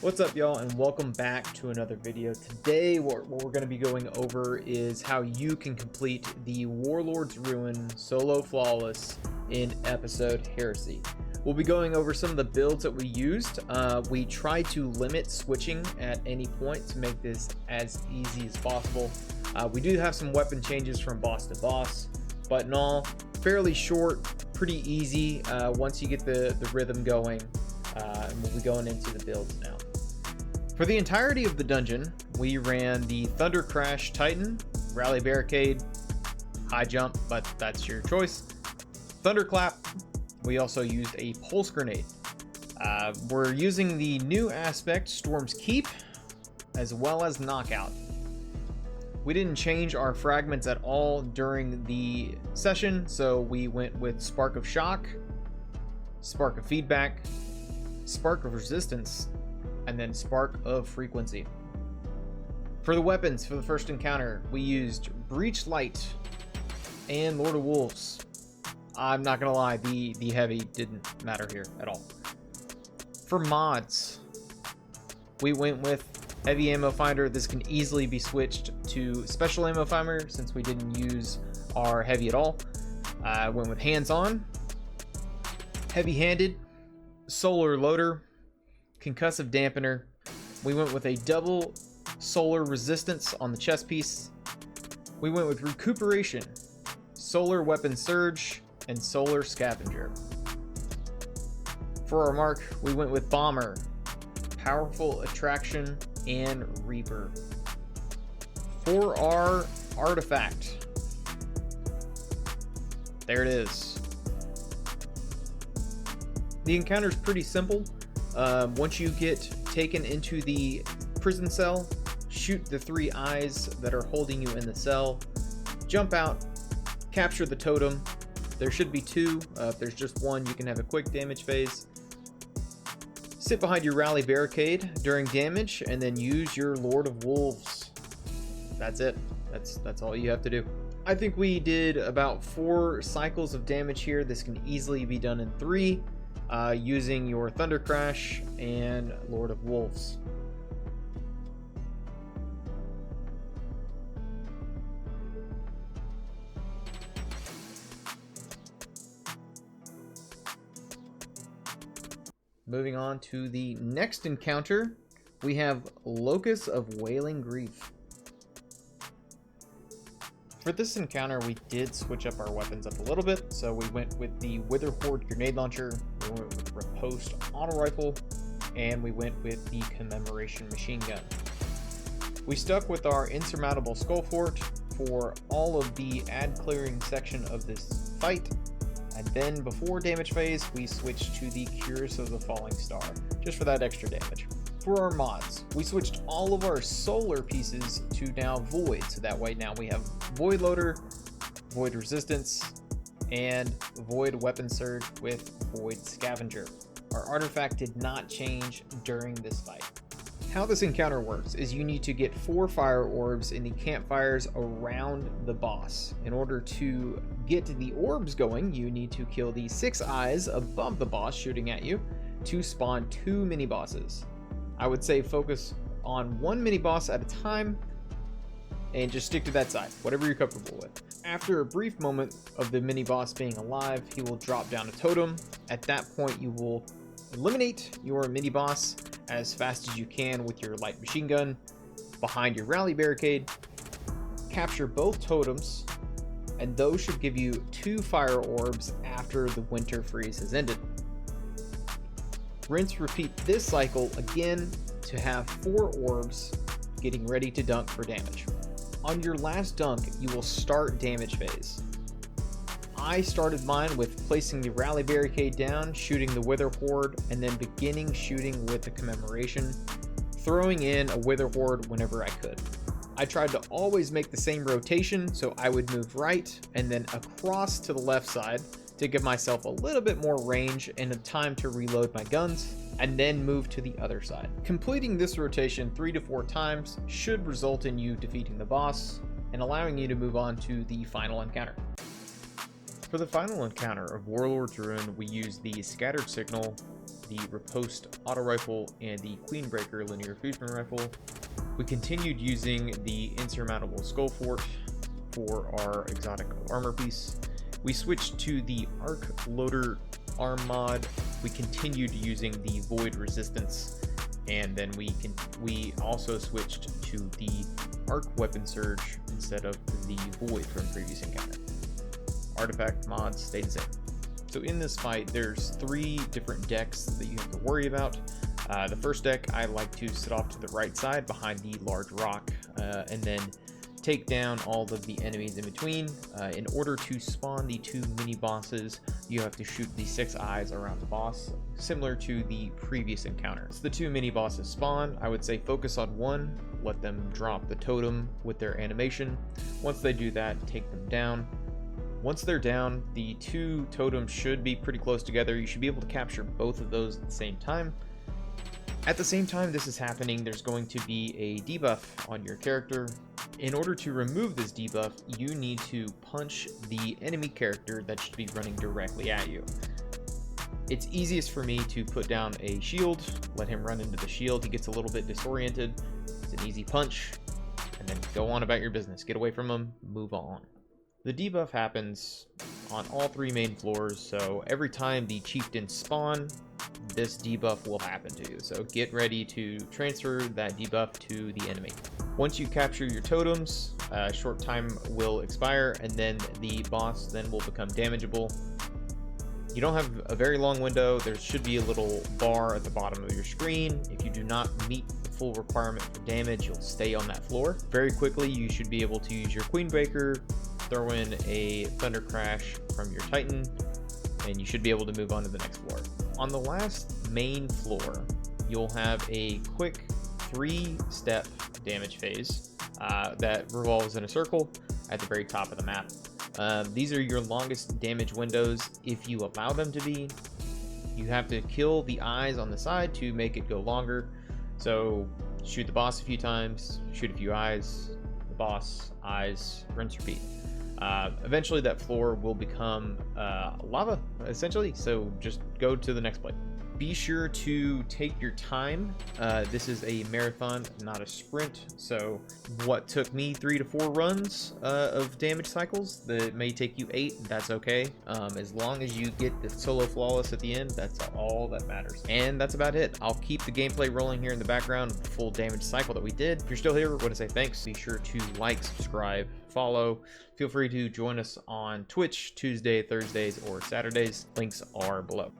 What's up, y'all, and welcome back to another video. Today what we're going to be going over is how you can complete the Warlords Ruin solo flawless in episode Heresy. We'll be going over some of the builds that we used. We tried to limit switching at any point to make this as easy as possible. We do have some weapon changes from boss to boss, but in all, fairly short, pretty easy once you get the rhythm going. And we'll be going into the builds now. For the entirety of the dungeon, we ran the Thunder Crash Titan, Rally Barricade, High Jump, but that's your choice, Thunderclap. We also used a Pulse Grenade. We're using the new aspect, Storm's Keep, as well as Knockout. We didn't change our fragments at all during the session, so we went with Spark of Shock, Spark of Feedback, Spark of Resistance, and then Spark of Frequency. For the weapons for the first encounter, we used Breach Light and Lord of Wolves. I'm not gonna lie, the heavy didn't matter here at all. For mods, we went with Heavy Ammo Finder. This can easily be switched to Special Ammo Finder since we didn't use our heavy at all. I went with Hands On, Heavy Handed, Solar Loader, Concussive Dampener. We went with a double Solar Resistance on the chest piece. We went with Recuperation, Solar Weapon Surge, and Solar Scavenger. For our mark, we went with Bomber, Powerful Attraction, and Reaper. For our artifact, there it is. The encounter is pretty simple. Once you get taken into the prison cell, shoot the 3 eyes that are holding you in the cell, jump out, capture the totem. There should be 2. If there's just 1, you can have a quick damage phase. Sit behind your rally barricade during damage, and then use your Lord of Wolves. That's it. That's all you have to do. I think we did about 4 cycles of damage here. This can easily be done in 3. Using your Thunder Crash and Lord of Wolves. Moving on to the next encounter, we have Locus of Wailing Grief. For this encounter, we did switch up our weapons up a little bit, so we went with the Wither Horde Grenade Launcher, we went with Riposte Auto Rifle, and we went with the Commemoration Machine Gun. We stuck with our Insurmountable Skull Fort for all of the ad clearing section of this fight, and then before damage phase, we switched to the Curse of the Falling Star, just for that extra damage. For our mods, we switched all of our solar pieces to now Void, so that way now we have Void Loader, Void Resistance, and Void Weapon Surge with Void Scavenger. Our artifact did not change during this fight. How this encounter works is you need to get 4 fire orbs in the campfires around the boss. In order to get the orbs going, you need to kill the 6 eyes above the boss shooting at you to spawn 2 mini bosses. I would say focus on 1 mini boss at a time and just stick to that side, whatever you're comfortable with. After a brief moment of the mini boss being alive, he will drop down a totem. At that point, you will eliminate your mini boss as fast as you can with your light machine gun behind your rally barricade, capture both totems, and those should give you 2 fire orbs after the winter freeze has ended. Rinse, repeat this cycle again to have 4 orbs, getting ready to dunk for damage. On your last dunk, you will start damage phase. I started mine with placing the rally barricade down, shooting the Wither Horde, and then beginning shooting with the Commemoration, throwing in a Wither Horde whenever I could. I tried to always make the same rotation, so I would move right and then across to the left side to give myself a little bit more range and a time to reload my guns, and then move to the other side. Completing this rotation 3 to 4 times should result in you defeating the boss and allowing you to move on to the final encounter. For the final encounter of Warlord's Ruin, we used the Scattered Signal, the Riposte auto rifle and the Queenbreaker linear fusion rifle. We continued using the insurmountable skull fort for our exotic armor piece. We switched to the arc loader arm mod. We continued using the void resistance, and then we also switched to the arc weapon surge instead of the void from previous encounter. Artifact mods stayed the same. So in this fight, there's 3 different decks that you have to worry about. The first deck, I like to sit off to the right side behind the large rock, and then take down all of the enemies in between. In order to spawn the 2 mini bosses, you have to shoot the 6 eyes around the boss, similar to the previous encounter. So the 2 mini bosses spawn. I would say focus on one, let them drop the totem with their animation. Once they do that, take them down. Once they're down, the 2 totems should be pretty close together. You should be able to capture both of those at the same time. At the same time this is happening, there's going to be a debuff on your character. In order to remove this debuff, you need to punch the enemy character that should be running directly at you. It's easiest for me to put down a shield, let him run into the shield. He gets a little bit disoriented. It's an easy punch, and then go on about your business. Get away from him, move on. The debuff happens on all 3 main floors, so every time the chieftains spawn, this debuff will happen to you. So get ready to transfer that debuff to the enemy. Once you capture your totems, a short time will expire, and then the boss then will become damageable. You don't have a very long window. There should be a little bar at the bottom of your screen. If you do not meet the full requirement for damage, you'll stay on that floor. Very quickly, you should be able to use your Queenbreaker, throw in a Thunder Crash from your Titan, and you should be able to move on to the next floor. On the last main floor, you'll have a quick 3-step damage phase that revolves in a circle at the very top of the map. These are your longest damage windows if you allow them to be. You have to kill the eyes on the side to make it go longer. So shoot the boss a few times, shoot a few eyes, the boss, eyes, rinse, repeat. Eventually that floor will become lava, essentially, so just go to the next plate. Be sure to take your time. This is a marathon, not a sprint, so what took me 3 to 4 runs of damage cycles, that may take you 8, that's okay. As long as you get the solo flawless at the end, that's all that matters. And that's about it. I'll keep the gameplay rolling here in the background with the full damage cycle that we did. If you're still here, I want to say thanks. Be sure to like, subscribe, follow. Feel free to join us on Twitch Tuesday, Thursdays, or Saturdays. Links are below.